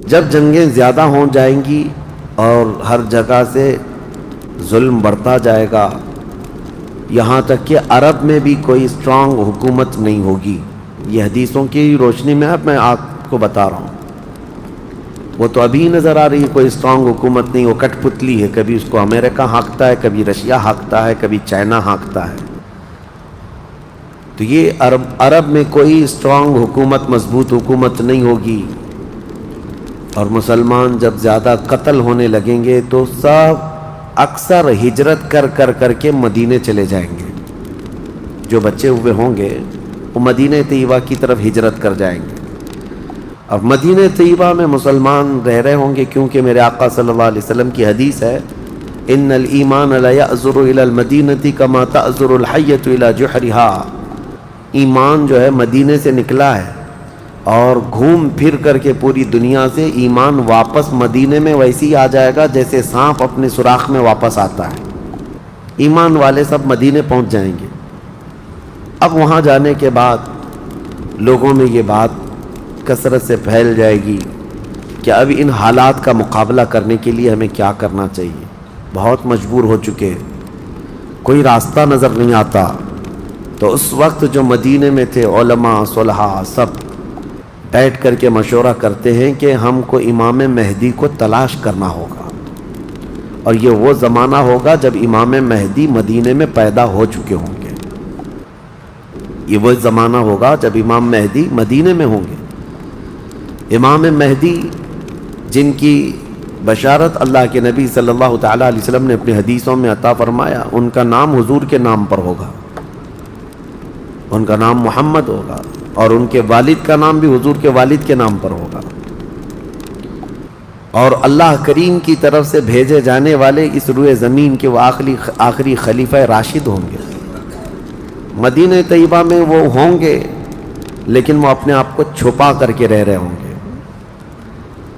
جب جنگیں زیادہ ہو جائیں گی اور ہر جگہ سے ظلم بڑھتا جائے گا، یہاں تک کہ عرب میں بھی کوئی اسٹرانگ حکومت نہیں ہوگی. یہ حدیثوں کی روشنی میں اب میں آپ کو بتا رہا ہوں. وہ تو ابھی نظر آ رہی ہے کوئی اسٹرانگ حکومت نہیں، وہ کٹ پتلی ہے. کبھی اس کو امریکہ ہانکتا ہے، کبھی رشیا ہانکتا ہے، کبھی چائنا ہانکتا ہے. تو یہ عرب میں کوئی اسٹرانگ حکومت، مضبوط حکومت نہیں ہوگی. اور مسلمان جب زیادہ قتل ہونے لگیں گے تو سب اکثر ہجرت کر کے مدینے چلے جائیں گے. جو بچے ہوئے ہوں گے وہ مدینہ طیبہ کی طرف ہجرت کر جائیں گے. اب مدینہ طیبہ میں مسلمان رہ رہے ہوں گے، کیونکہ میرے آقا صلی اللہ علیہ وسلم کی حدیث ہے، ان الایمان لا یأزر الی المدینہ کما تأزر الحیۃ الی جحرہا. ایمان جو ہے مدینے سے نکلا ہے اور گھوم پھر کر کے پوری دنیا سے ایمان واپس مدینے میں ویسے ہی آ جائے گا جیسے سانپ اپنے سوراخ میں واپس آتا ہے. ایمان والے سب مدینے پہنچ جائیں گے. اب وہاں جانے کے بعد لوگوں میں یہ بات کثرت سے پھیل جائے گی کہ اب ان حالات کا مقابلہ کرنے کے لیے ہمیں کیا کرنا چاہیے. بہت مجبور ہو چکے، کوئی راستہ نظر نہیں آتا. تو اس وقت جو مدینے میں تھے علماء صلحاء سب بیٹھ کر کے مشورہ کرتے ہیں کہ ہم کو امام مہدی کو تلاش کرنا ہوگا. اور یہ وہ زمانہ ہوگا جب امام مہدی مدینے میں پیدا ہو چکے ہوں گے. یہ وہ زمانہ ہوگا جب امام مہدی مدینے میں ہوں گے. امام مہدی جن کی بشارت اللہ کے نبی صلی اللہ تعالیٰ علیہ وسلم نے اپنی حدیثوں میں عطا فرمایا، ان کا نام حضور کے نام پر ہوگا. ان کا نام محمد ہوگا اور ان کے والد کا نام بھی حضور کے والد کے نام پر ہوگا. اور اللہ کریم کی طرف سے بھیجے جانے والے اس روئے زمین کے وہ آخری خلیفہ راشد ہوں گے. مدینہ طیبہ میں وہ ہوں گے لیکن وہ اپنے آپ کو چھپا کر کے رہ رہے ہوں گے.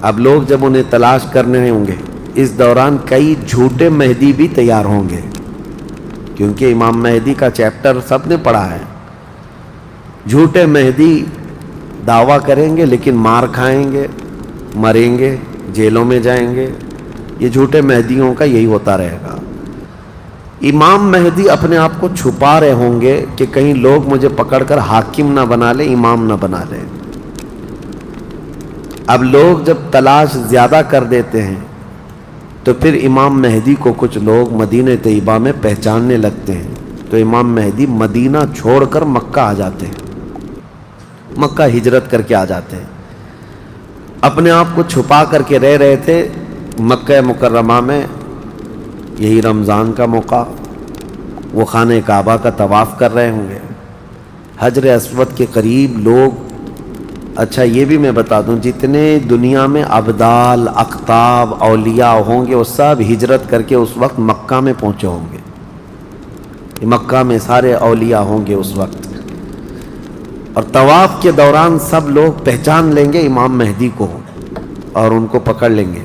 اب لوگ جب انہیں تلاش کرنے ہوں گے، اس دوران کئی جھوٹے مہدی بھی تیار ہوں گے، کیونکہ امام مہدی کا چیپٹر سب نے پڑھا ہے. جھوٹے مہدی دعویٰ کریں گے لیکن مار کھائیں گے، مریں گے، جیلوں میں جائیں گے. یہ جھوٹے مہدیوں کا یہی ہوتا رہے گا. امام مہدی اپنے آپ کو چھپا رہے ہوں گے کہ کہیں لوگ مجھے پکڑ کر حاکم نہ بنا لیں، امام نہ بنا لیں. اب لوگ جب تلاش زیادہ کر دیتے ہیں تو پھر امام مہدی کو کچھ لوگ مدینہ طیبہ میں پہچاننے لگتے ہیں. تو امام مہدی مدینہ چھوڑ کر مکہ آ جاتے ہیں، مکہ ہجرت کر کے آ جاتے ہیں. اپنے آپ کو چھپا کر کے رہ رہے تھے مکہ مکرمہ میں. یہی رمضان کا موقع، وہ خانہ کعبہ کا طواف کر رہے ہوں گے، حجر اسود کے قریب لوگ. اچھا یہ بھی میں بتا دوں، جتنے دنیا میں ابدال، اقطاب، اولیاء ہوں گے وہ سب ہجرت کر کے اس وقت مکہ میں پہنچے ہوں گے. مکہ میں سارے اولیاء ہوں گے اس وقت. اور طواف کے دوران سب لوگ پہچان لیں گے امام مہدی کو اور ان کو پکڑ لیں گے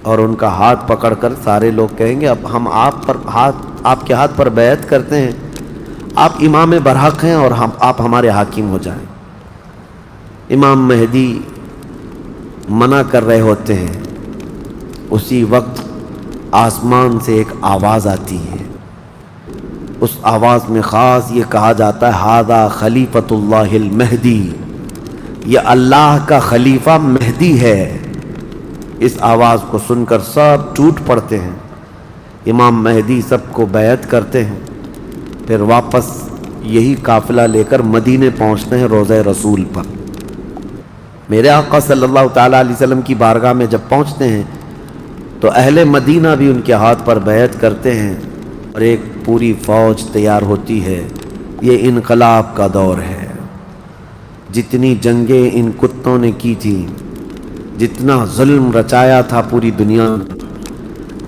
اور ان کا ہاتھ پکڑ کر سارے لوگ کہیں گے اب ہم آپ کے ہاتھ پر بیعت کرتے ہیں، آپ امام برحق ہیں اور آپ ہمارے حاکم ہو جائیں. امام مہدی منع کر رہے ہوتے ہیں، اسی وقت آسمان سے ایک آواز آتی ہے. اس آواز میں خاص یہ کہا جاتا ہے ھذا خلیفۃ اللہ المہدی، یہ اللہ کا خلیفہ مہدی ہے. اس آواز کو سن کر سب ٹوٹ پڑتے ہیں. امام مہدی سب کو بیعت کرتے ہیں، پھر واپس یہی قافلہ لے کر مدینے پہنچتے ہیں روضہ رسول پر. میرے آقا صلی اللہ تعالیٰ علیہ وسلم کی بارگاہ میں جب پہنچتے ہیں تو اہل مدینہ بھی ان کے ہاتھ پر بیعت کرتے ہیں اور ایک پوری فوج تیار ہوتی ہے. یہ انقلاب کا دور ہے. جتنی جنگیں ان کتوں نے کی تھیں، جتنا ظلم رچایا تھا پوری دنیا میں،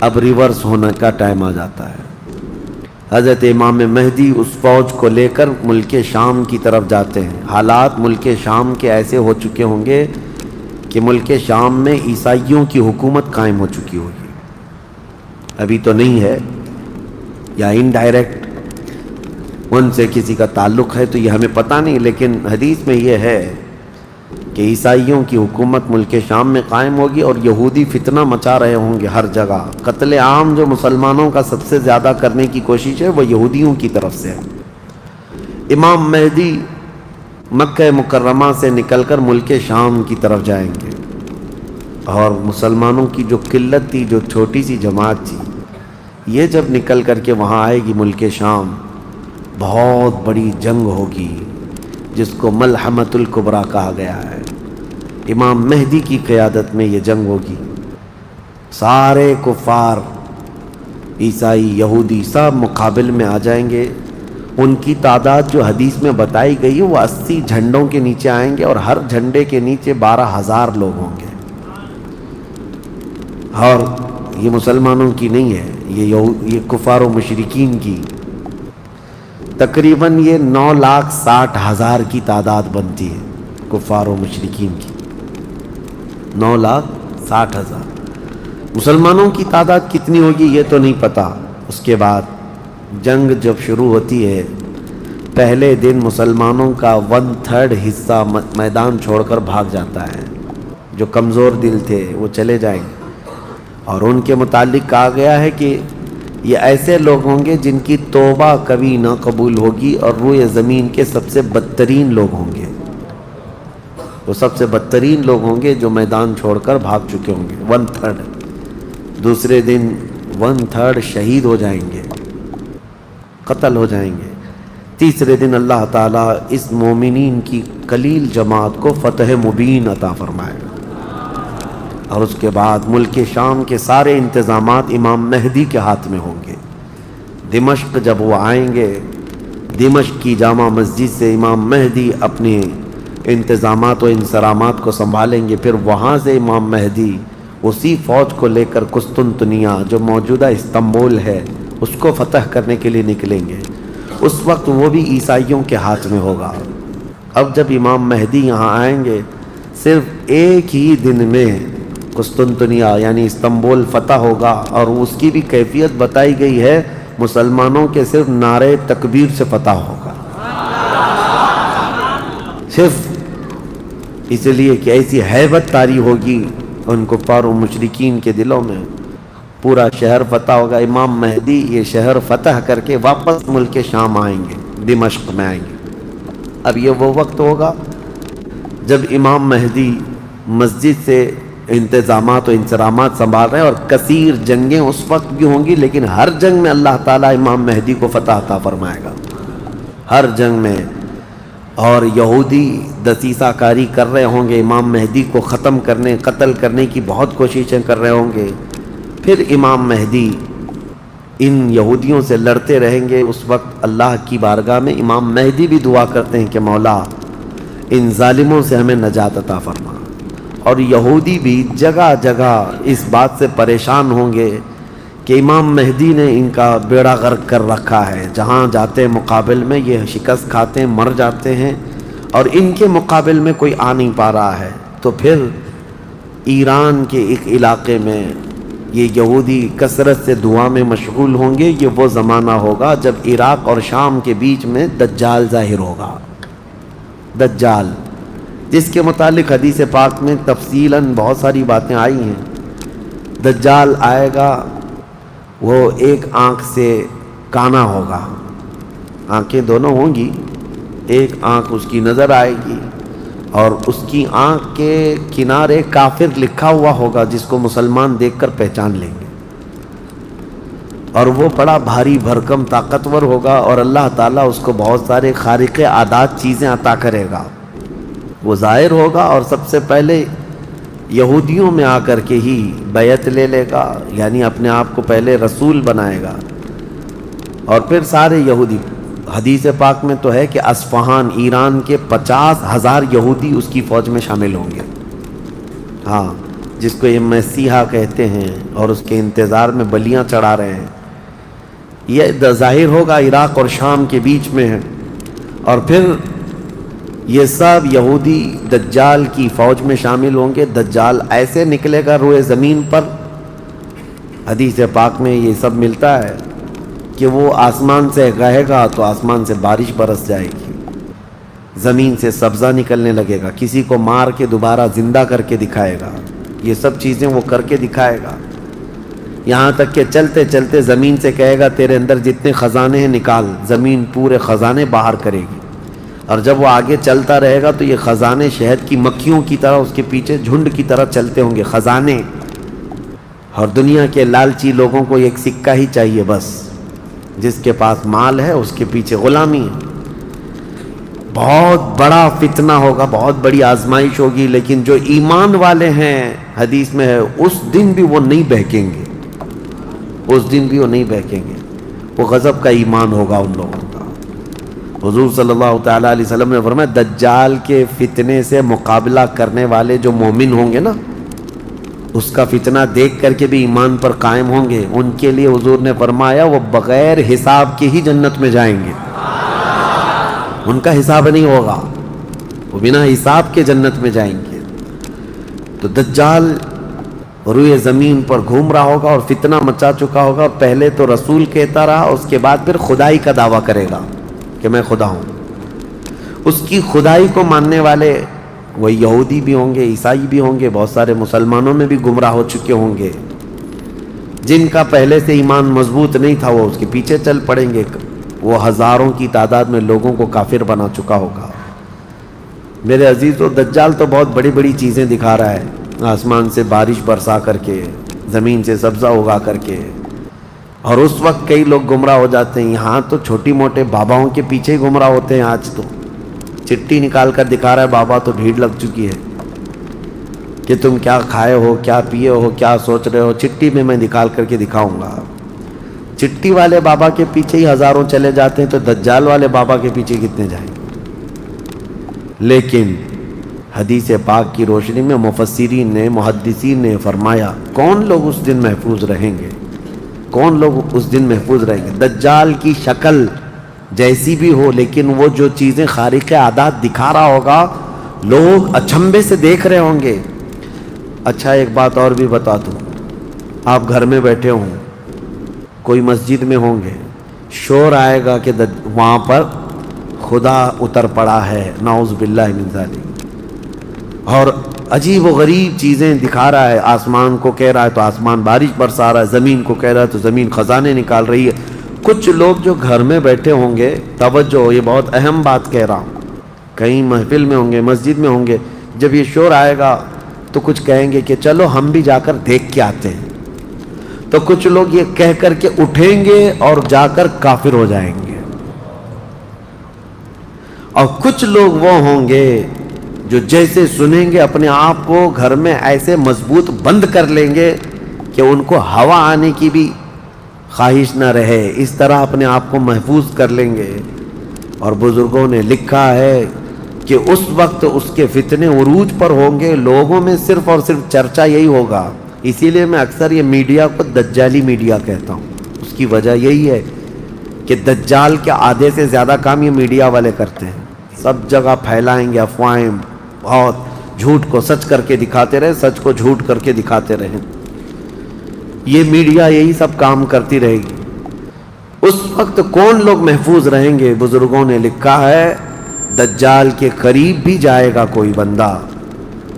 اب ریورس ہونے کا ٹائم آ جاتا ہے. حضرت امام مہدی اس فوج کو لے کر ملک شام کی طرف جاتے ہیں. حالات ملک شام کے ایسے ہو چکے ہوں گے کہ ملک شام میں عیسائیوں کی حکومت قائم ہو چکی ہوگی. ابھی تو نہیں ہے یا انڈائریکٹ ان سے کسی کا تعلق ہے تو یہ ہمیں پتہ نہیں، لیکن حدیث میں یہ ہے کہ عیسائیوں کی حکومت ملک شام میں قائم ہوگی اور یہودی فتنہ مچا رہے ہوں گے ہر جگہ. قتل عام جو مسلمانوں کا سب سے زیادہ کرنے کی کوشش ہے وہ یہودیوں کی طرف سے ہے. امام مہدی مکہ مکرمہ سے نکل کر ملک شام کی طرف جائیں گے اور مسلمانوں کی جو قلت تھی، جو چھوٹی سی جماعت تھی، یہ جب نکل کر کے وہاں آئے گی ملک شام، بہت بڑی جنگ ہوگی جس کو ملحمۃ الکبریٰ کہا گیا ہے. امام مہدی کی قیادت میں یہ جنگ ہوگی. سارے کفار، عیسائی، یہودی سب مقابل میں آ جائیں گے. ان کی تعداد جو حدیث میں بتائی گئی ہے وہ 80 جھنڈوں کے نیچے آئیں گے اور ہر جھنڈے کے نیچے 12,000 لوگ ہوں گے. اور یہ مسلمانوں کی نہیں ہے، یہ کفار و مشرکین کی. تقریباً یہ 9,60,000 کی تعداد بنتی ہے کفار و مشرکین کی. 9,60,000. مسلمانوں کی تعداد کتنی ہوگی یہ تو نہیں پتہ. اس کے بعد جنگ جب شروع ہوتی ہے، پہلے دن مسلمانوں کا 1/3 حصہ میدان چھوڑ کر بھاگ جاتا ہے. جو کمزور دل تھے وہ چلے جائیں گے، اور ان کے متعلق کہا گیا ہے کہ یہ ایسے لوگ ہوں گے جن کی توبہ کبھی نہ قبول ہوگی اور روئے زمین کے سب سے بدترین لوگ ہوں گے. وہ سب سے بدترین لوگ ہوں گے جو میدان چھوڑ کر بھاگ چکے ہوں گے. 1/3. دوسرے دن 1/3 شہید ہو جائیں گے، قتل ہو جائیں گے. تیسرے دن اللہ تعالیٰ اس مومنین کی قلیل جماعت کو فتح مبین عطا فرمائے گا. اور اس کے بعد ملک شام کے سارے انتظامات امام مہدی کے ہاتھ میں ہوں گے. دمشق جب وہ آئیں گے، دمشق کی جامع مسجد سے امام مہدی اپنے انتظامات و انصرامات کو سنبھالیں گے. پھر وہاں سے امام مہدی اسی فوج کو لے کر قسطنطنیہ جو موجودہ استنبول ہے اس کو فتح کرنے کے لیے نکلیں گے. اس وقت وہ بھی عیسائیوں کے ہاتھ میں ہوگا. اب جب امام مہدی یہاں آئیں گے، صرف ایک ہی دن میں قسطنطنیہ یعنی استنبول فتح ہوگا. اور اس کی بھی کیفیت بتائی گئی ہے، مسلمانوں کے صرف نعرے تکبیر سے فتح ہوگا. صرف اس لیے کہ ایسی ہیبت طاری ہوگی ان کفار و مشرکین کے دلوں میں. پورا شہر فتح ہوگا. امام مہدی یہ شہر فتح کر کے واپس ملک شام آئیں گے، دمشق میں آئیں گے. اب یہ وہ وقت ہوگا جب امام مہدی مسجد سے انتظامات و انصرامات سنبھال رہے ہیں، اور کثیر جنگیں اس وقت بھی ہوں گی، لیکن ہر جنگ میں اللہ تعالیٰ امام مہدی کو فتح عطا فرمائے گا. ہر جنگ میں. اور یہودی دسیسہ کاری کر رہے ہوں گے، امام مہدی کو ختم کرنے، قتل کرنے کی بہت کوششیں کر رہے ہوں گے. پھر امام مہدی ان یہودیوں سے لڑتے رہیں گے. اس وقت اللہ کی بارگاہ میں امام مہدی بھی دعا کرتے ہیں کہ مولا ان ظالموں سے ہمیں نجات عطا فرما. اور یہودی بھی جگہ جگہ اس بات سے پریشان ہوں گے کہ امام مہدی نے ان کا بیڑا غرق کر رکھا ہے. جہاں جاتے ہیں مقابل میں یہ شکست کھاتے ہیں، مر جاتے ہیں، اور ان کے مقابل میں کوئی آ نہیں پا رہا ہے. تو پھر ایران کے ایک علاقے میں یہ یہودی کثرت سے دعا میں مشغول ہوں گے. یہ وہ زمانہ ہوگا جب عراق اور شام کے بیچ میں دجال ظاہر ہوگا. دجال جس کے متعلق حدیث پاک میں تفصیلاً بہت ساری باتیں آئی ہیں. دجال آئے گا، وہ ایک آنکھ سے کانا ہوگا، آنکھیں دونوں ہوں گی، ایک آنکھ اس کی نظر آئے گی، اور اس کی آنکھ کے کنارے کافر لکھا ہوا ہوگا جس کو مسلمان دیکھ کر پہچان لیں گے. اور وہ بڑا بھاری بھرکم طاقتور ہوگا، اور اللہ تعالیٰ اس کو بہت سارے خارق عادات چیزیں عطا کرے گا. وہ ظاہر ہوگا اور سب سے پہلے یہودیوں میں آ کر کے ہی بیعت لے لے گا، یعنی اپنے آپ کو پہلے رسول بنائے گا. اور پھر سارے یہودی، حدیث پاک میں تو ہے کہ اصفہان ایران کے 50,000 یہودی اس کی فوج میں شامل ہوں گے. ہاں، جس کو یہ مسیحا کہتے ہیں اور اس کے انتظار میں بلیاں چڑھا رہے ہیں. یہ ظاہر ہوگا عراق اور شام کے بیچ میں ہے. اور پھر یہ سب یہودی دجال کی فوج میں شامل ہوں گے. دجال ایسے نکلے گا روئے زمین پر، حدیث پاک میں یہ سب ملتا ہے کہ وہ آسمان سے گاہے گا تو آسمان سے بارش برس جائے گی. زمین سے سبزہ نکلنے لگے گا، کسی کو مار کے دوبارہ زندہ کر کے دکھائے گا، یہ سب چیزیں وہ کر کے دکھائے گا، یہاں تک کہ چلتے چلتے زمین سے کہے گا تیرے اندر جتنے خزانے ہیں نکال، زمین پورے خزانے باہر کرے گی، اور جب وہ آگے چلتا رہے گا تو یہ خزانے شہد کی مکھیوں کی طرح اس کے پیچھے جھنڈ کی طرح چلتے ہوں گے خزانے، اور دنیا کے لالچی لوگوں کو ایک سکہ ہی چاہیے بس، جس کے پاس مال ہے اس کے پیچھے غلامی ہے۔ بہت بڑا فتنہ ہوگا، بہت بڑی آزمائش ہوگی، لیکن جو ایمان والے ہیں حدیث میں ہے اس دن بھی وہ نہیں بہکیں گے، اس دن بھی وہ نہیں بہکیں گے، وہ غضب کا ایمان ہوگا ان لوگوں کا۔ حضور صلی اللہ تعالیٰ علیہ وسلم نے فرمایا دجال کے فتنے سے مقابلہ کرنے والے جو مومن ہوں گے نا، اس کا فتنہ دیکھ کر کے بھی ایمان پر قائم ہوں گے، ان کے لیے حضور نے فرمایا وہ بغیر حساب کے ہی جنت میں جائیں گے، ان کا حساب نہیں ہوگا، وہ بنا حساب کے جنت میں جائیں گے۔ تو دجال روئے زمین پر گھوم رہا ہوگا اور فتنہ مچا چکا ہوگا، پہلے تو رسول کہتا رہا، اس کے بعد پھر خدائی کا دعویٰ کرے گا کہ میں خدا ہوں۔ اس کی خدائی کو ماننے والے وہ یہودی بھی ہوں گے، عیسائی بھی ہوں گے، بہت سارے مسلمانوں میں بھی گمراہ ہو چکے ہوں گے، جن کا پہلے سے ایمان مضبوط نہیں تھا وہ اس کے پیچھے چل پڑیں گے، وہ ہزاروں کی تعداد میں لوگوں کو کافر بنا چکا ہوگا۔ میرے عزیزو، دجال تو بہت بڑی بڑی چیزیں دکھا رہا ہے، آسمان سے بارش برسا کر کے، زمین سے سبزہ اگا کر کے، اور اس وقت کئی لوگ گمراہ ہو جاتے ہیں۔ یہاں تو چھوٹی موٹے باباؤں کے پیچھے ہی گمراہ ہوتے ہیں، آج تو چٹھی نکال کر دکھا رہا ہے بابا، تو بھیڑ لگ چکی ہے کہ تم کیا کھائے ہو، کیا پیے ہو، کیا سوچ رہے ہو، چٹھی میں نکال کر کے دکھاؤں گا۔ چٹھی والے بابا کے پیچھے ہی ہزاروں چلے جاتے ہیں، تو دجال والے بابا کے پیچھے کتنے جائیں گے؟ لیکن حدیث پاک کی روشنی میں مفسرین نے، محدثین نے فرمایا کون لوگ اس دن محفوظ رہیں گے، کون لوگ اس دن محفوظ رہیں گے؟ دجال کی شکل جیسی بھی ہو، لیکن وہ جو چیزیں خارق عادات دکھا رہا ہوگا لوگ اچنبے سے دیکھ رہے ہوں گے۔ اچھا ایک بات اور بھی بتا دوں، آپ گھر میں بیٹھے ہوں، کوئی مسجد میں ہوں گے، شور آئے گا کہ وہاں پر خدا اتر پڑا ہے، نعوذ باللہ من ذالک، اور عجیب و غریب چیزیں دکھا رہا ہے، آسمان کو کہہ رہا ہے تو آسمان بارش برسا رہا ہے، زمین کو کہہ رہا ہے تو زمین خزانے نکال رہی ہے۔ کچھ لوگ جو گھر میں بیٹھے ہوں گے، توجہ یہ بہت اہم بات کہہ رہا ہوں، کہیں محفل میں ہوں گے، مسجد میں ہوں گے، جب یہ شور آئے گا تو کچھ کہیں گے کہ چلو ہم بھی جا کر دیکھ کے آتے ہیں، تو کچھ لوگ یہ کہہ کر کے اٹھیں گے اور جا کر کافر ہو جائیں گے، اور کچھ لوگ وہ ہوں گے جو جیسے سنیں گے اپنے آپ کو گھر میں ایسے مضبوط بند کر لیں گے کہ ان کو ہوا آنے کی بھی خواہش نہ رہے، اس طرح اپنے آپ کو محفوظ کر لیں گے۔ اور بزرگوں نے لکھا ہے کہ اس وقت اس کے فتنے عروج پر ہوں گے، لوگوں میں صرف اور صرف چرچا یہی ہوگا۔ اسی لیے میں اکثر یہ میڈیا کو دجالی میڈیا کہتا ہوں، اس کی وجہ یہی ہے کہ دجال کے آدھے سے زیادہ کام یہ میڈیا والے کرتے ہیں، سب جگہ پھیلائیں گے افواہیں، بہت جھوٹ کو سچ کر کے دکھاتے رہے، سچ کو جھوٹ کر کے دکھاتے رہے، یہ میڈیا یہی سب کام کرتی رہے گی۔ اس وقت کون لوگ محفوظ رہیں گے؟ بزرگوں نے لکھا ہے دجال کے قریب بھی جائے گا کوئی بندہ،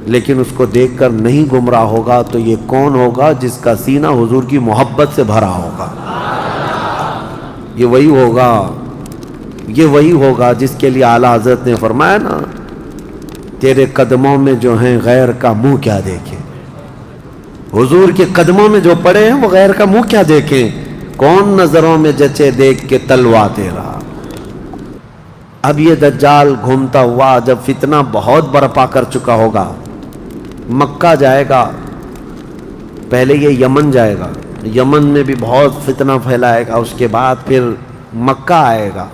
لیکن اس کو دیکھ کر نہیں گمراہ ہوگا، تو یہ کون ہوگا؟ جس کا سینہ حضور کی محبت سے بھرا ہوگا، یہ وہی ہوگا، یہ وہی ہوگا جس کے لیے اعلیٰ حضرت نے فرمایا نا، تیرے قدموں میں جو ہیں غیر کا منہ کیا دیکھیں، حضور کے قدموں میں جو پڑے ہیں وہ غیر کا منہ کیا دیکھیں، کون نظروں میں جچے دیکھ کے تلوا تیرا۔ اب یہ دجال گھومتا ہوا جب فتنہ بہت برپا کر چکا ہوگا، مکہ جائے گا، پہلے یہ یمن جائے گا، یمن میں بھی بہت فتنہ پھیلائے گا، اس کے بعد پھر مکہ آئے گا،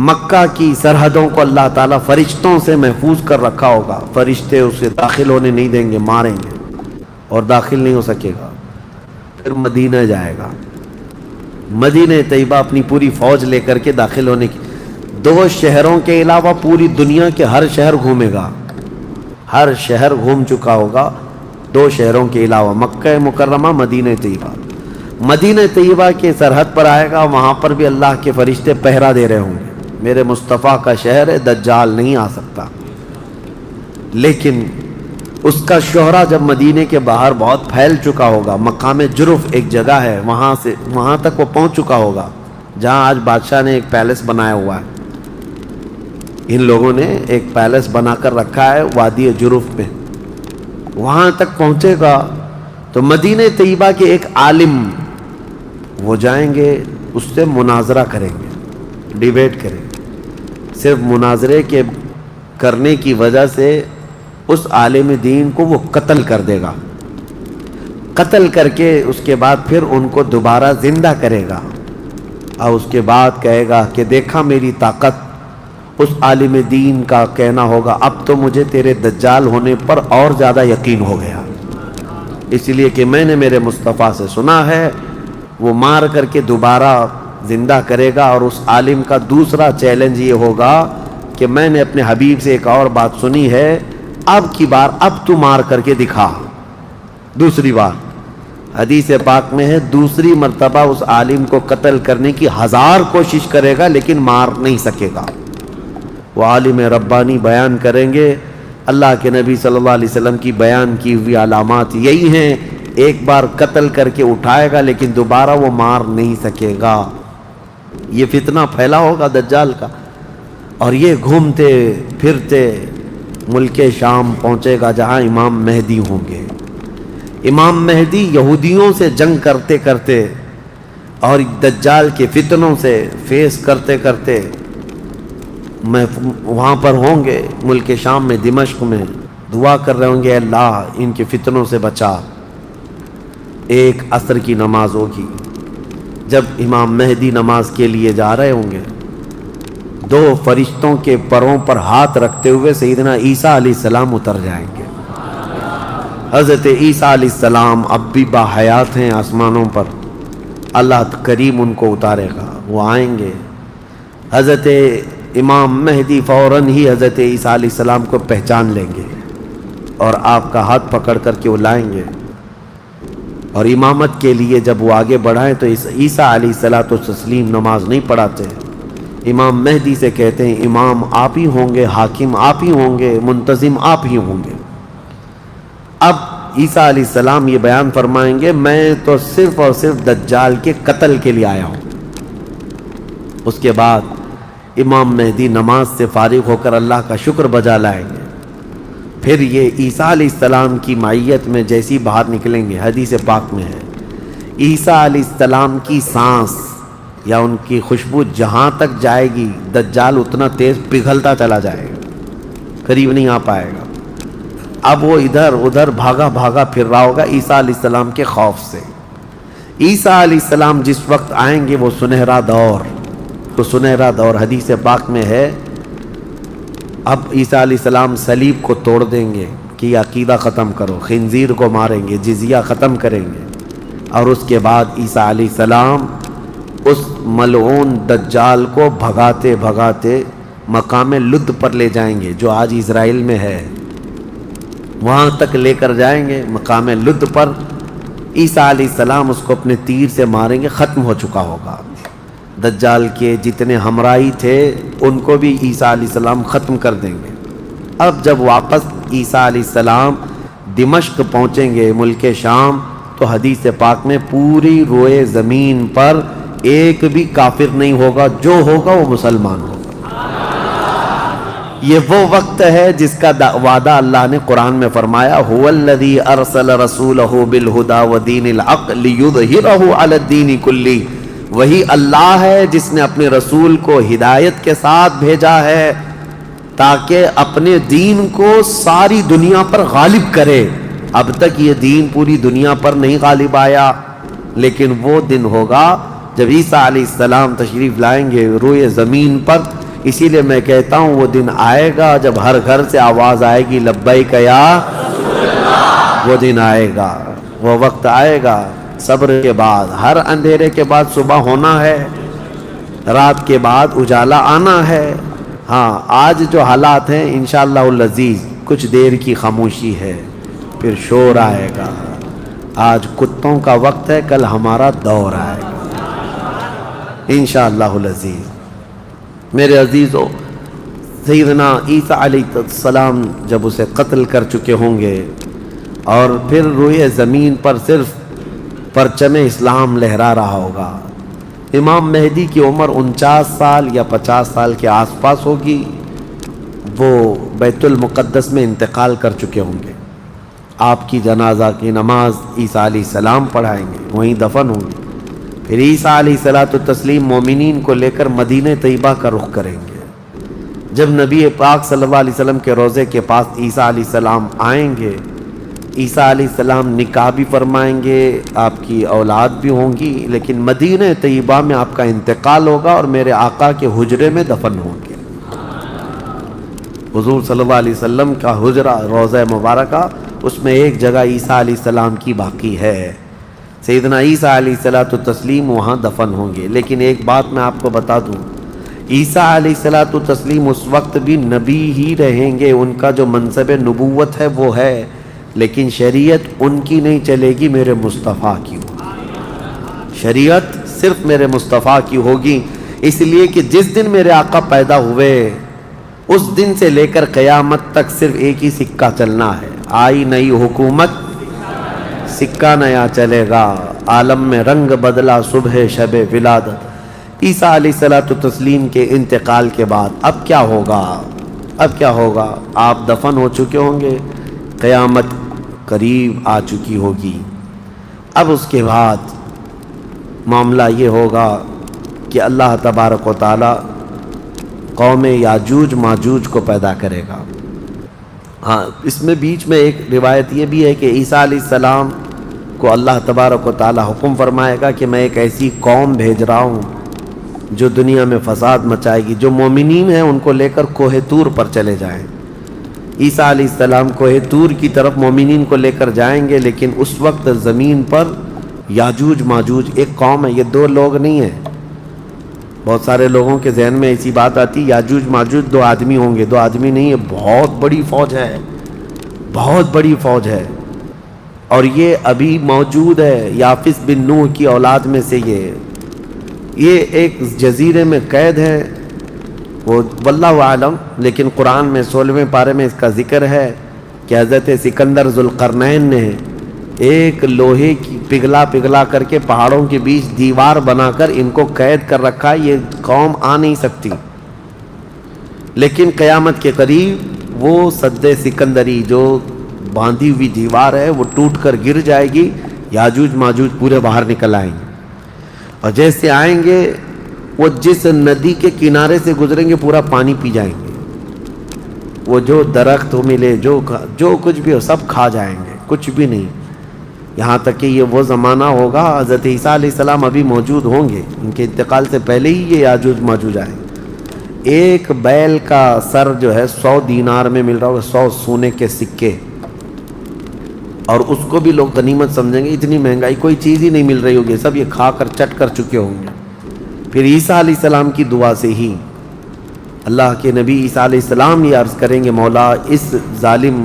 مکہ کی سرحدوں کو اللہ تعالیٰ فرشتوں سے محفوظ کر رکھا ہوگا، فرشتے اسے داخل ہونے نہیں دیں گے، ماریں گے اور داخل نہیں ہو سکے گا۔ پھر مدینہ جائے گا، مدینہ طیبہ اپنی پوری فوج لے کر کے داخل ہونے کی، 2 شہروں کے علاوہ پوری دنیا کے ہر شہر گھومے گا، ہر شہر گھوم چکا ہوگا 2 شہروں کے علاوہ، مکہ مکرمہ، مدینہ طیبہ۔ مدینہ طیبہ کے سرحد پر آئے گا، وہاں پر بھی اللہ کے فرشتے پہرا دے رہے ہوں گے، میرے مصطفیٰ کا شہر ہے، دجال نہیں آ سکتا۔ لیکن اس کا شہرہ جب مدینے کے باہر بہت پھیل چکا ہوگا، مقام جرف ایک جگہ ہے، وہاں تک وہ پہنچ چکا ہوگا جہاں آج بادشاہ نے ایک پیلس بنایا ہوا ہے۔ ان لوگوں نے ایک پیلس بنا کر رکھا ہے وادی جرف میں، وہاں تک پہنچے گا تو مدینہ طیبہ کے ایک عالم وہ جائیں گے، اس سے مناظرہ کریں گے، ڈیبیٹ کریں گے۔ صرف مناظرے کے کرنے کی وجہ سے اس عالم دین کو وہ قتل کر دے گا، قتل کر کے اس کے بعد پھر ان کو دوبارہ زندہ کرے گا، اور اس کے بعد کہے گا کہ دیکھا میری طاقت۔ اس عالم دین کا کہنا ہوگا اب تو مجھے تیرے دجال ہونے پر اور زیادہ یقین ہو گیا، اس لیے کہ میں نے میرے مصطفیٰ سے سنا ہے، وہ مار کر کے دوبارہ زندہ کرے گا۔ اور اس عالم کا دوسرا چیلنج یہ ہوگا کہ میں نے اپنے حبیب سے ایک اور بات سنی ہے، اب کی بار اب تو مار کر کے دکھا۔ دوسری بار حدیث پاک میں ہے دوسری مرتبہ اس عالم کو قتل کرنے کی 1000 کوشش کرے گا لیکن مار نہیں سکے گا۔ وہ عالم ربانی بیان کریں گے، اللہ کے نبی صلی اللہ علیہ وسلم کی بیان کی ہوئی علامات یہی ہیں، ایک بار قتل کر کے اٹھائے گا لیکن دوبارہ وہ مار نہیں سکے گا۔ یہ فتنہ پھیلا ہوگا دجال کا، اور یہ گھومتے پھرتے ملک شام پہنچے گا جہاں امام مہدی ہوں گے۔ امام مہدی یہودیوں سے جنگ کرتے کرتے اور دجال کے فتنوں سے فیس کرتے کرتے وہاں پر ہوں گے، ملک شام میں، دمشق میں، دعا کر رہے ہوں گے اللہ ان کے فتنوں سے بچا۔ ایک عصر کی نماز ہوگی، جب امام مہدی نماز کے لیے جا رہے ہوں گے، 2 فرشتوں کے پروں پر ہاتھ رکھتے ہوئے سیدنا عیسیٰ علیہ السلام اتر جائیں گے۔ حضرت عیسیٰ علیہ السلام اب بھی باحیات ہیں آسمانوں پر، اللہ کریم ان کو اتارے گا، وہ آئیں گے۔ حضرت امام مہدی فوراً ہی حضرت عیسیٰ علیہ السلام کو پہچان لیں گے اور آپ کا ہاتھ پکڑ کر کے وہ لائیں گے، اور امامت کے لیے جب وہ آگے بڑھائیں تو عیسیٰ علیہ السلام نماز نہیں پڑھاتے، امام مہدی سے کہتے ہیں امام آپ ہی ہوں گے، حاکم آپ ہی ہوں گے، منتظم آپ ہی ہوں گے۔ اب عیسیٰ علیہ السلام یہ بیان فرمائیں گے میں تو صرف اور صرف دجال کے قتل کے لیے آیا ہوں۔ اس کے بعد امام مہدی نماز سے فارغ ہو کر اللہ کا شکر بجا لائیں گے، پھر یہ عیسیٰ علیہ السلام کی معیت میں جیسی باہر نکلیں گے، حدیث پاک میں ہے عیسیٰ علیہ السلام کی سانس یا ان کی خوشبو جہاں تک جائے گی دجال اتنا تیز پگھلتا چلا جائے گا، قریب نہیں آ پائے گا۔ اب وہ ادھر ادھر بھاگا بھاگا پھر رہا ہوگا عیسیٰ علیہ السلام کے خوف سے۔ عیسیٰ علیہ السلام جس وقت آئیں گے وہ سنہرا دور، تو سنہرا دور حدیث پاک میں ہے، اب عیسیٰ علیہ السلام صلیب کو توڑ دیں گے کہ یہ عقیدہ ختم کرو، خنزیر کو ماریں گے، جزیہ ختم کریں گے، اور اس کے بعد عیسیٰ علیہ السلام اس ملعون دجال کو بھگاتے بھگاتے مقام لد پر لے جائیں گے جو آج اسرائیل میں ہے، وہاں تک لے کر جائیں گے۔ مقام لد پر عیسیٰ علیہ السلام اس کو اپنے تیر سے ماریں گے، ختم ہو چکا ہوگا۔ دجال کے جتنے ہمراہی تھے ان کو بھی عیسیٰ علیہ السلام ختم کر دیں گے۔ اب جب واپس عیسیٰ علیہ السلام دمشق پہنچیں گے، ملک شام، تو حدیث پاک میں پوری روئے زمین پر ایک بھی کافر نہیں ہوگا، جو ہوگا وہ مسلمان ہوگا۔ یہ وہ وقت ہے جس کا وعدہ اللہ نے قرآن میں فرمایا، هو الذی ارسل رسولہ بالہدی ودین الحق لیظہرہ علی الدین کلہ۔ وہی اللہ ہے جس نے اپنے رسول کو ہدایت کے ساتھ بھیجا ہے تاکہ اپنے دین کو ساری دنیا پر غالب کرے۔ اب تک یہ دین پوری دنیا پر نہیں غالب آیا، لیکن وہ دن ہوگا جب عیسیٰ علیہ السلام تشریف لائیں گے روئے زمین پر۔ اسی لیے میں کہتا ہوں وہ دن آئے گا جب ہر گھر سے آواز آئے گی لبیک یا رسول اللہ۔ وہ دن آئے گا، وہ وقت آئے گا۔ صبر کے بعد، ہر اندھیرے کے بعد صبح ہونا ہے، رات کے بعد اجالا آنا ہے۔ ہاں آج جو حالات ہیں انشاءاللہ العزیز کچھ دیر کی خاموشی ہے، پھر شور آئے گا۔ آج کتوں کا وقت ہے، کل ہمارا دور آئے گا انشاءاللہ العزیز۔ میرے عزیزو، سیدنا عیسیٰ علیہ السلام جب اسے قتل کر چکے ہوں گے اور پھر روئے زمین پر صرف پرچم اسلام لہرا رہا ہوگا، امام مہدی کی عمر 49 سال یا 50 سال کے آس پاس ہوگی، وہ بیت المقدس میں انتقال کر چکے ہوں گے، آپ کی جنازہ کی نماز عیسیٰ علیہ السلام پڑھائیں گے، وہیں دفن ہوں گے، پھر عیسیٰ علیہ الصلوۃ والتسلیم مومنین کو لے کر مدینہ طیبہ کا رخ کریں گے۔ جب نبی پاک صلی اللہ علیہ وسلم کے روضے کے پاس عیسیٰ علیہ السلام آئیں گے، عیسیٰ علیہ السلام نکاح بھی فرمائیں گے، آپ کی اولاد بھی ہوں گی، لیکن مدینہ طیبہ میں آپ کا انتقال ہوگا اور میرے آقا کے حجرے میں دفن ہوں گے۔ حضور صلی اللہ علیہ وسلم کا حجرہ روضہ مبارکہ، اس میں ایک جگہ عیسیٰ علیہ السلام کی باقی ہے، سیدنا عیسیٰ علیہ الصلوۃ والتسلیم وہاں دفن ہوں گے۔ لیکن ایک بات میں آپ کو بتا دوں، عیسیٰ علیہ الصلوۃ والتسلیم اس وقت بھی نبی ہی رہیں گے، ان کا جو منصب نبوت ہے وہ ہے، لیکن شریعت ان کی نہیں چلے گی، میرے مصطفیٰ کی ہوگی، شریعت صرف میرے مصطفیٰ کی ہوگی، اس لیے کہ جس دن میرے آقا پیدا ہوئے اس دن سے لے کر قیامت تک صرف ایک ہی سکہ چلنا ہے، آئی نئی حکومت سکہ نیا چلے گا، عالم میں رنگ بدلا صبح شب ولادت۔ عیسیٰ علیہ الصلوۃ والتسلیم کے انتقال کے بعد اب کیا ہوگا؟ اب کیا ہوگا؟ آپ دفن ہو چکے ہوں گے، قیامت قریب آ چکی ہوگی۔ اب اس کے بعد معاملہ یہ ہوگا کہ اللہ تبارک و تعالی قوم یاجوج ماجوج کو پیدا کرے گا۔ ہاں، اس میں بیچ میں ایک روایت یہ بھی ہے کہ عیسیٰ علیہ السلام کو اللہ تبارک و تعالی حکم فرمائے گا کہ میں ایک ایسی قوم بھیج رہا ہوں جو دنیا میں فساد مچائے گی، جو مومنین ہیں ان کو لے کر کوہ طور پر چلے جائیں۔ عیسیٰ علیہ السلام کوہ طور کی طرف مومنین کو لے کر جائیں گے، لیکن اس وقت زمین پر یاجوج ماجوج ایک قوم ہے، یہ دو لوگ نہیں ہیں۔ بہت سارے لوگوں کے ذہن میں ایسی بات آتی، یاجوج ماجوج دو آدمی ہوں گے، دو آدمی نہیں ہے، بہت بڑی فوج ہے، بہت بڑی فوج ہے، اور یہ ابھی موجود ہے، یافس بن نوح کی اولاد میں سے یہ ایک جزیرے میں قید ہے، وہ واللہ عالم، لیکن قرآن میں 16ویں پارے میں اس کا ذکر ہے کہ حضرت سکندر ذوالقرنین نے ایک لوہے کی پگھلا کر کے پہاڑوں کے بیچ دیوار بنا کر ان کو قید کر رکھا، یہ قوم آ نہیں سکتی، لیکن قیامت کے قریب وہ سد سکندری جو باندھی ہوئی دیوار ہے وہ ٹوٹ کر گر جائے گی، یاجوج ماجوج پورے باہر نکل آئیں گے، اور جیسے آئیں گے وہ جس ندی کے کنارے سے گزریں گے پورا پانی پی جائیں گے، وہ جو درخت ہو ملے جو کچھ بھی ہو سب کھا جائیں گے، کچھ بھی نہیں، یہاں تک کہ یہ وہ زمانہ ہوگا حضرت عیسیٰ علیہ السلام ابھی موجود ہوں گے، ان کے انتقال سے پہلے ہی یہ یاجوج ماجوج آئیں گے۔ ایک بیل کا سر جو ہے 100 دینار میں مل رہا ہوگا، 100 سونے کے سکے، اور اس کو بھی لوگ غنیمت سمجھیں گے، اتنی مہنگائی کوئی چیز ہی نہیں مل رہی ہوگی، سب یہ کھا کر چٹ کر چکے ہوں گے۔ پھر عیسیٰ علیہ السلام کی دعا سے ہی اللہ کے نبی عیسیٰ علیہ السلام یہ عرض کریں گے، مولا اس ظالم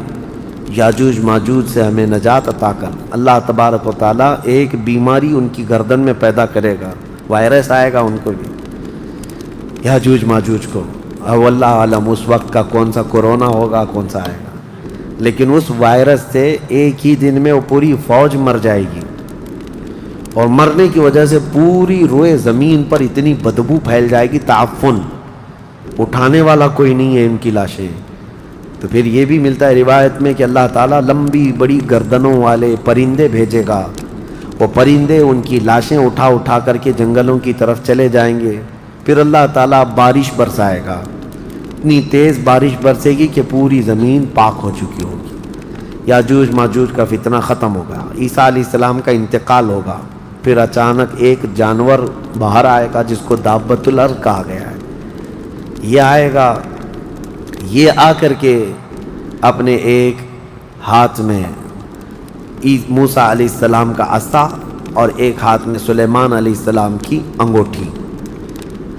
یاجوج ماجوج سے ہمیں نجات عطا کر۔ اللہ تبارک و تعالیٰ ایک بیماری ان کی گردن میں پیدا کرے گا، وائرس آئے گا ان کو بھی، یاجوج ماجوج کو، اب اللہ عالم اس وقت کا کون سا کورونا ہوگا، کون سا آئے گا، لیکن اس وائرس سے ایک ہی دن میں وہ پوری فوج مر جائے گی، اور مرنے کی وجہ سے پوری روئے زمین پر اتنی بدبو پھیل جائے گی، تعفن، اٹھانے والا کوئی نہیں ہے ان کی لاشیں۔ تو پھر یہ بھی ملتا ہے روایت میں کہ اللہ تعالیٰ لمبی بڑی گردنوں والے پرندے بھیجے گا، وہ پرندے ان کی لاشیں اٹھا کر کے جنگلوں کی طرف چلے جائیں گے، پھر اللہ تعالیٰ بارش برسائے گا، اتنی تیز بارش برسے گی کہ پوری زمین پاک ہو چکی ہوگی، یاجوج ماجوج کا فتنہ ختم ہوگا، عیسیٰ علیہ السلام کا انتقال ہوگا، پھر اچانک ایک جانور باہر آئے گا جس کو دابۃ الارض کہا گیا ہے، یہ آئے گا، یہ آ کر کے اپنے ایک ہاتھ میں موسیٰ علیہ السلام کا عصا اور ایک ہاتھ میں سلیمان علیہ السلام کی انگوٹھی،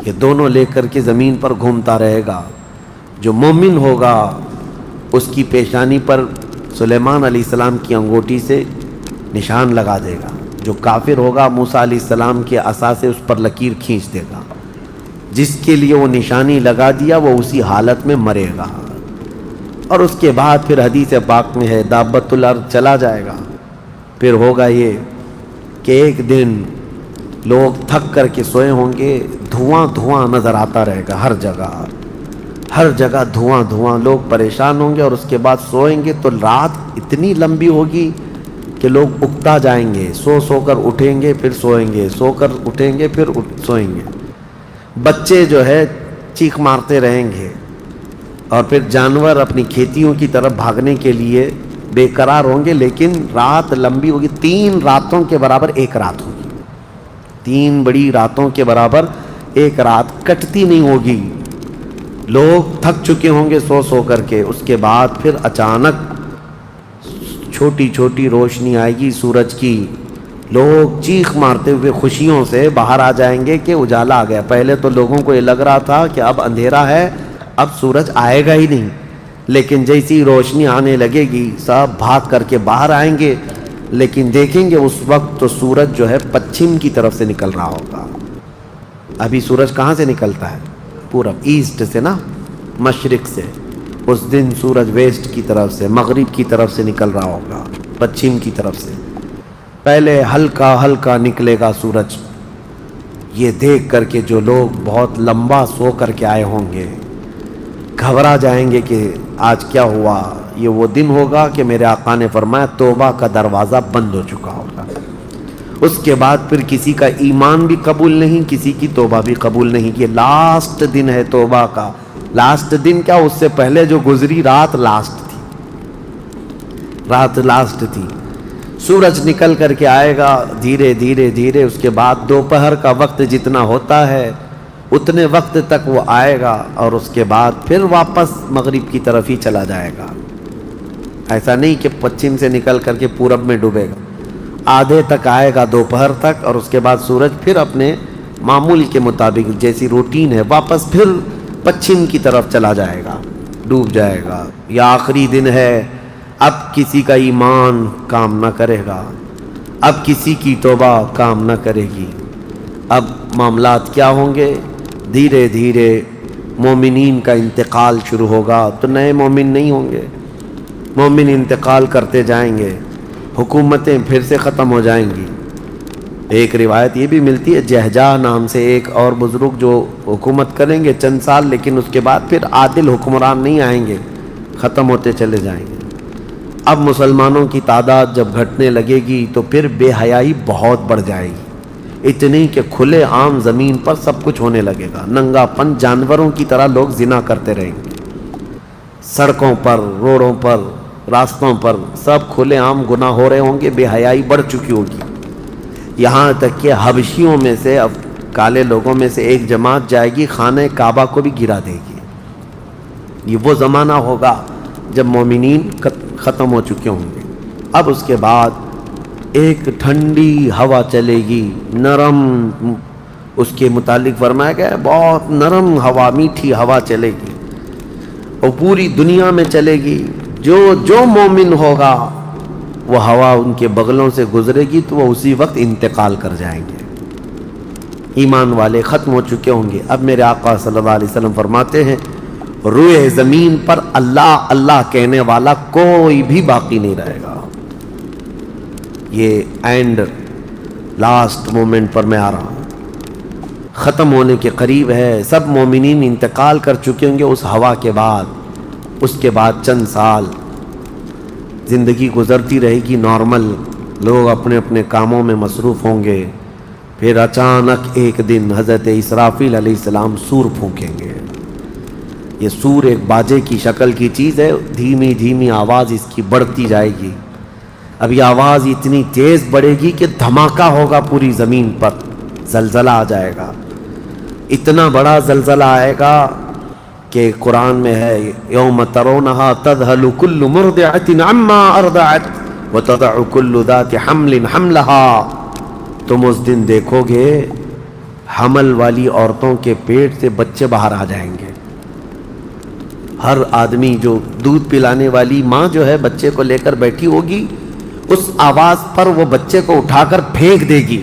یہ دونوں لے کر کے زمین پر گھومتا رہے گا، جو مومن ہوگا اس کی پیشانی پر سلیمان علیہ السلام کی انگوٹھی سے نشان لگا دے گا، جو کافر ہوگا موسیٰ علیہ السلام کے عصا سے اس پر لکیر کھینچ دے گا، جس کے لیے وہ نشانی لگا دیا وہ اسی حالت میں مرے گا. اور اس کے بعد پھر حدیث پاک میں ہے دابۃ الارض چلا جائے گا. پھر ہوگا یہ کہ ایک دن لوگ تھک کر کے سوئے ہوں گے, دھواں دھواں نظر آتا رہے گا ہر جگہ دھواں دھواں, لوگ پریشان ہوں گے. اور اس کے بعد سوئیں گے تو رات اتنی لمبی ہوگی کہ لوگ اکتا جائیں گے, سو کر اٹھیں گے پھر سوئیں گے, سو کر اٹھیں گے پھر سوئیں گے. بچے جو ہے چیخ مارتے رہیں گے, اور پھر جانور اپنی کھیتیوں کی طرف بھاگنے کے لیے بے قرار ہوں گے. لیکن رات لمبی ہوگی, 3 راتوں کے برابر ایک رات ہوگی, 3 بڑی راتوں کے برابر ایک رات کٹتی نہیں ہوگی. لوگ تھک چکے ہوں گے سو کر کے. اس کے بعد پھر اچانک چھوٹی چھوٹی روشنی آئے گی سورج کی. لوگ چیخ مارتے ہوئے خوشیوں سے باہر آ جائیں گے کہ اجالا آ گیا. پہلے تو لوگوں کو یہ لگ رہا تھا کہ اب اندھیرا ہے, اب سورج آئے گا ہی نہیں. لیکن جیسی روشنی آنے لگے گی سب بھاگ کر کے باہر آئیں گے. لیکن دیکھیں گے اس وقت تو سورج جو ہے پچھم کی طرف سے نکل رہا ہوگا. ابھی سورج کہاں سے نکلتا ہے؟ پورب, ایسٹ سے نا, مشرق سے. اس دن سورج ویسٹ کی طرف سے, مغرب کی طرف سے نکل رہا ہوگا, پچھم کی طرف سے. پہلے ہلکا ہلکا نکلے گا سورج. یہ دیکھ کر کے جو لوگ بہت لمبا سو کر کے آئے ہوں گے گھبرا جائیں گے کہ آج کیا ہوا. یہ وہ دن ہوگا کہ میرے آقا نے فرمایا توبہ کا دروازہ بند ہو چکا ہوگا. اس کے بعد پھر کسی کا ایمان بھی قبول نہیں, کسی کی توبہ بھی قبول نہیں. یہ لاسٹ دن ہے توبہ کا. لاسٹ دن کیا, اس سے پہلے جو گزری رات لاسٹ تھی. سورج نکل کر کے آئے گا دھیرے دھیرے دھیرے. اس کے بعد دوپہر کا وقت جتنا ہوتا ہے اتنے وقت تک وہ آئے گا, اور اس کے بعد پھر واپس مغرب کی طرف ہی چلا جائے گا. ایسا نہیں کہ پچھم سے نکل کر کے پورب میں ڈوبے گا. آدھے تک آئے گا دوپہر تک, اور اس کے بعد سورج پھر اپنے معمول کے مطابق جیسی روٹین ہے واپس پھر پچھم کی طرف چلا جائے گا, ڈوب جائے گا. یا آخری دن ہے, اب کسی کا ایمان کام نہ کرے گا, اب کسی کی توبہ کام نہ کرے گی. اب معاملات کیا ہوں گے؟ دھیرے دھیرے مومنین کا انتقال شروع ہوگا. تو نئے مومن نہیں ہوں گے, مومن انتقال کرتے جائیں گے, حکومتیں پھر سے ختم ہو جائیں گی. ایک روایت یہ بھی ملتی ہے جہجہ نام سے ایک اور بزرگ جو حکومت کریں گے چند سال, لیکن اس کے بعد پھر عادل حکمران نہیں آئیں گے, ختم ہوتے چلے جائیں گے. اب مسلمانوں کی تعداد جب گھٹنے لگے گی تو پھر بے حیائی بہت بڑھ جائے گی, اتنی کہ کھلے عام زمین پر سب کچھ ہونے لگے گا. ننگا پن, جانوروں کی طرح لوگ زنا کرتے رہیں گے. سڑکوں پر, روڈوں پر, راستوں پر سب کھلے عام گناہ ہو رہے ہوں گے. بے حیائی بڑھ چکی ہوگی. یہاں تک کہ حبشیوں میں سے, اب کالے لوگوں میں سے ایک جماعت جائے گی خانہ کعبہ کو بھی گرا دے گی. یہ وہ زمانہ ہوگا جب مومنین ختم ہو چکے ہوں گے. اب اس کے بعد ایک ٹھنڈی ہوا چلے گی, نرم. اس کے متعلق فرمایا گیا ہے بہت نرم ہوا, میٹھی ہوا چلے گی, اور پوری دنیا میں چلے گی. جو مومن ہوگا وہ ہوا ان کے بغلوں سے گزرے گی تو وہ اسی وقت انتقال کر جائیں گے. ایمان والے ختم ہو چکے ہوں گے. اب میرے آقا صلی اللہ علیہ وسلم فرماتے ہیں روئے زمین پر اللہ اللہ کہنے والا کوئی بھی باقی نہیں رہے گا. یہ اینڈ لاسٹ مومنٹ پر میں آ رہا ہوں, ختم ہونے کے قریب ہے. سب مومنین انتقال کر چکے ہوں گے اس ہوا کے بعد. اس کے بعد چند سال زندگی گزرتی رہے گی نارمل, لوگ اپنے اپنے کاموں میں مصروف ہوں گے. پھر اچانک ایک دن حضرت اسرافیل علیہ السلام سور پھونکیں گے. یہ سور ایک باجے کی شکل کی چیز ہے, دھیمی دھیمی آواز اس کی بڑھتی جائے گی. اب یہ آواز اتنی تیز بڑھے گی کہ دھماکہ ہوگا پوری زمین پر, زلزلہ آ جائے گا. اتنا بڑا زلزلہ آئے گا کہ قرآن میں ہے یوم ترونہا تذہل کل مرضعۃ عما ارضعت وتضع کل ذات حمل حملہا. تم اس دن دیکھو گے حمل والی عورتوں کے پیٹ سے بچے باہر آ جائیں گے. ہر آدمی جو دودھ پلانے والی ماں جو ہے بچے کو لے کر بیٹھی ہوگی, اس آواز پر وہ بچے کو اٹھا کر پھینک دے گی.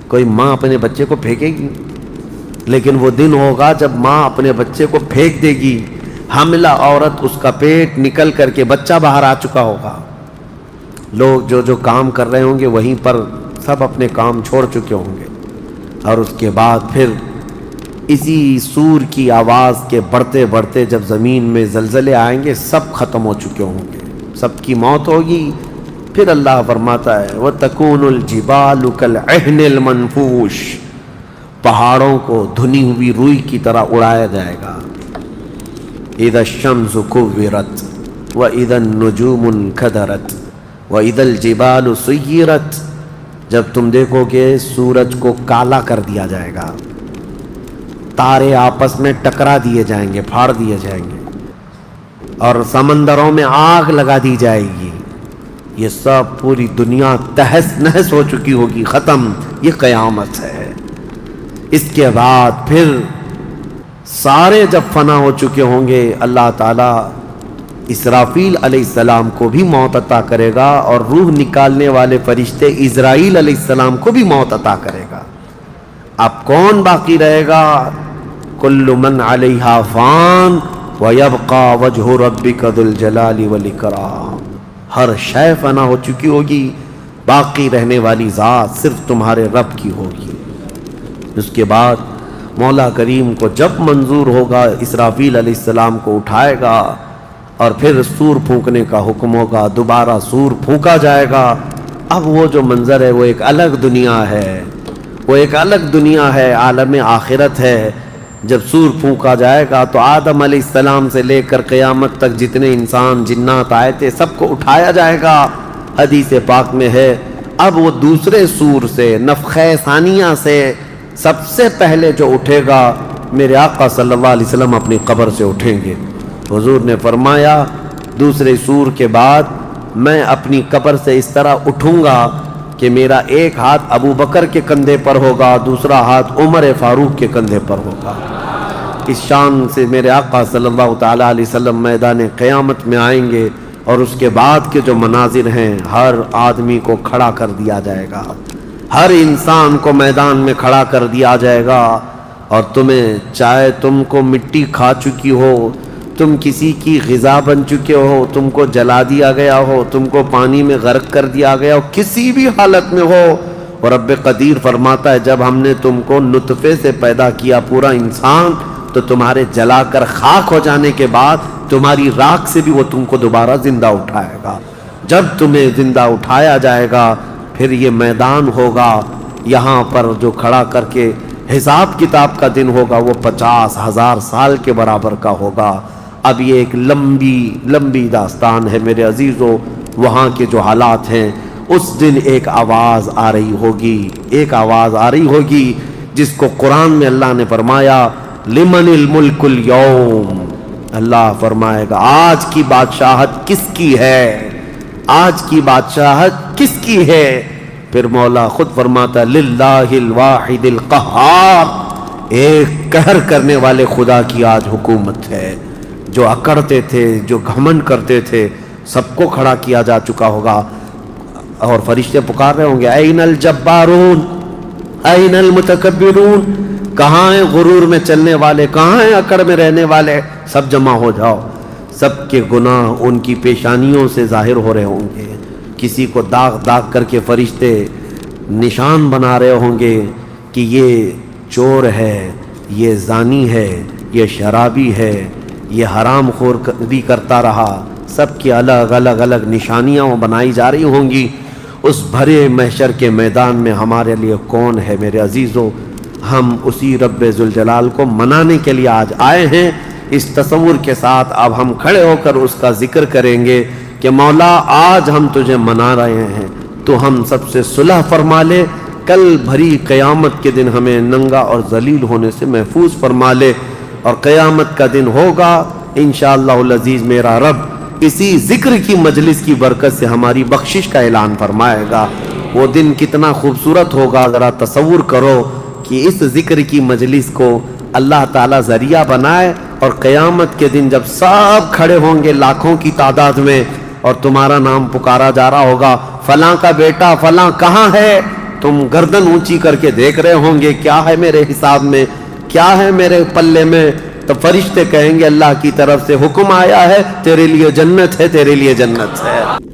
کوئی ماں اپنے بچے کو پھینکے گی؟ لیکن وہ دن ہوگا جب ماں اپنے بچے کو پھینک دے گی، حاملہ عورت اس کا پیٹ نکل کر کے بچہ باہر آ چکا ہوگا، لوگ جو جو کام کر رہے ہوں گے وہیں پر سب اپنے کام چھوڑ چکے ہوں گے، اور اس کے بعد پھر اسی سور کی آواز کے بڑھتے بڑھتے جب زمین میں زلزلے آئیں گے سب ختم ہو چکے ہوں گے، سب کی موت ہوگی۔ پھر اللہ فرماتا ہے وَتَكُونُ الْجِبَالُ كَالْعِهْنِ الْمَنْفُوشِ، پہاڑوں کو دھنی ہوئی روئی کی طرح اڑایا جائے گا۔ اِذَا الشَّمْسُ كُوِّرَتْ وَإِذَا النُّجُومُ انْكَدَرَتْ وَإِذَا الْجِبَالُ سُيِّرَتْ، جب تم دیکھو گے سورج کو کالا کر دیا جائے گا، تارے آپس میں ٹکرا دیے جائیں گے، پھاڑ دیے جائیں گے، اور سمندروں میں آگ لگا دی جائے گی، یہ سب پوری دنیا تہس نہس ہو چکی ہوگی، ختم، یہ قیامت ہے۔ اس کے بعد پھر سارے جب فنا ہو چکے ہوں گے، اللہ تعالیٰ اسرافیل علیہ السلام کو بھی موت عطا کرے گا، اور روح نکالنے والے فرشتے اسرائیل علیہ السلام کو بھی موت عطا کرے گا۔ اب کون باقی رہے گا؟ کل من علیہا فان ویبقى وجہ ربک ذو الجلال والاکرام، ہر شے فنا ہو چکی ہوگی، باقی رہنے والی ذات صرف تمہارے رب کی ہوگی۔ اس کے بعد مولا کریم کو جب منظور ہوگا اسرافیل علیہ السلام کو اٹھائے گا، اور پھر سور پھونکنے کا حکم ہوگا، دوبارہ سور پھونکا جائے گا۔ اب وہ جو منظر ہے وہ ایک الگ دنیا ہے، وہ ایک الگ دنیا ہے، عالم آخرت ہے۔ جب سور پھونکا جائے گا تو آدم علیہ السلام سے لے کر قیامت تک جتنے انسان جنات آئے تھے سب کو اٹھایا جائے گا۔ حدیث پاک میں ہے اب وہ دوسرے سور سے، نفخہ ثانیہ سے سب سے پہلے جو اٹھے گا میرے آقا صلی اللہ علیہ وسلم اپنی قبر سے اٹھیں گے۔ حضور نے فرمایا دوسرے سور کے بعد میں اپنی قبر سے اس طرح اٹھوں گا کہ میرا ایک ہاتھ ابو بکر کے کندھے پر ہوگا، دوسرا ہاتھ عمر فاروق کے کندھے پر ہوگا۔ اس شان سے میرے آقا صلی اللہ تعالیٰ علیہ وسلم میدان قیامت میں آئیں گے، اور اس کے بعد کے جو مناظر ہیں، ہر آدمی کو کھڑا کر دیا جائے گا، ہر انسان کو میدان میں کھڑا کر دیا جائے گا، اور تمہیں چاہے تم کو مٹی کھا چکی ہو، تم کسی کی غذا بن چکے ہو، تم کو جلا دیا گیا ہو، تم کو پانی میں غرق کر دیا گیا ہو، کسی بھی حالت میں ہو، اور رب قدیر فرماتا ہے جب ہم نے تم کو نطفے سے پیدا کیا پورا انسان، تو تمہارے جلا کر خاک ہو جانے کے بعد تمہاری راکھ سے بھی وہ تم کو دوبارہ زندہ اٹھائے گا۔ جب تمہیں زندہ اٹھایا جائے گا پھر یہ میدان ہوگا، یہاں پر جو کھڑا کر کے حساب کتاب کا دن ہوگا وہ 50,000 سال کے برابر کا ہوگا۔ اب یہ ایک لمبی داستان ہے میرے عزیزو، وہاں کے جو حالات ہیں، اس دن ایک آواز آ رہی ہوگی جس کو قرآن میں اللہ نے فرمایا لمن الملک اليوم، اللہ فرمائے گا آج کی بادشاہت کس کی ہے، آج کی بادشاہت کس کی ہے؟ پھر مولا خود فرماتا للہ الواحد القہار، ایک قہر کرنے والے خدا کی آج حکومت ہے۔ جو اکڑتے تھے، جو گھمنڈ کرتے تھے، سب کو کھڑا کیا جا چکا ہوگا، اور فرشتے پکار رہے ہوں گے این الجبارون این المتکبرون، کہاں ہیں غرور میں چلنے والے، کہاں ہیں اکڑ میں رہنے والے، سب جمع ہو جاؤ۔ سب کے گناہ ان کی پیشانیوں سے ظاہر ہو رہے ہوں گے، کسی کو داغ داغ کر کے فرشتے نشان بنا رہے ہوں گے کہ یہ چور ہے، یہ زانی ہے، یہ شرابی ہے، یہ حرام خور بھی کرتا رہا، سب کی الگ الگ نشانیاں بنائی جا رہی ہوں گی۔ اس بھرے محشر کے میدان میں ہمارے لیے کون ہے میرے عزیزو؟ ہم اسی رب ذوالجلال کو منانے کے لیے آج آئے ہیں۔ اس تصور کے ساتھ اب ہم کھڑے ہو کر اس کا ذکر کریں گے کہ مولا آج ہم تجھے منا رہے ہیں، تو ہم سب سے صلح فرما لے، کل بھری قیامت کے دن ہمیں ننگا اور ذلیل ہونے سے محفوظ فرما لے، اور قیامت کا دن ہوگا انشاءاللہ العزیز میرا رب اسی ذکر کی مجلس کی برکت سے ہماری بخشش کا اعلان فرمائے گا۔ وہ دن کتنا خوبصورت ہوگا، ذرا تصور کرو کہ اس ذکر کی مجلس کو اللہ تعالیٰ ذریعہ بنائے، اور قیامت کے دن جب سب کھڑے ہوں گے لاکھوں کی تعداد میں، اور تمہارا نام پکارا جا رہا ہوگا فلاں کا بیٹا فلاں کہاں ہے، تم گردن اونچی کر کے دیکھ رہے ہوں گے کیا ہے میرے حساب میں، کیا ہے میرے پلے میں؟ تو فرشتے کہیں گے اللہ کی طرف سے حکم آیا ہے، تیرے لیے جنت ہے، تیرے لیے جنت ہے۔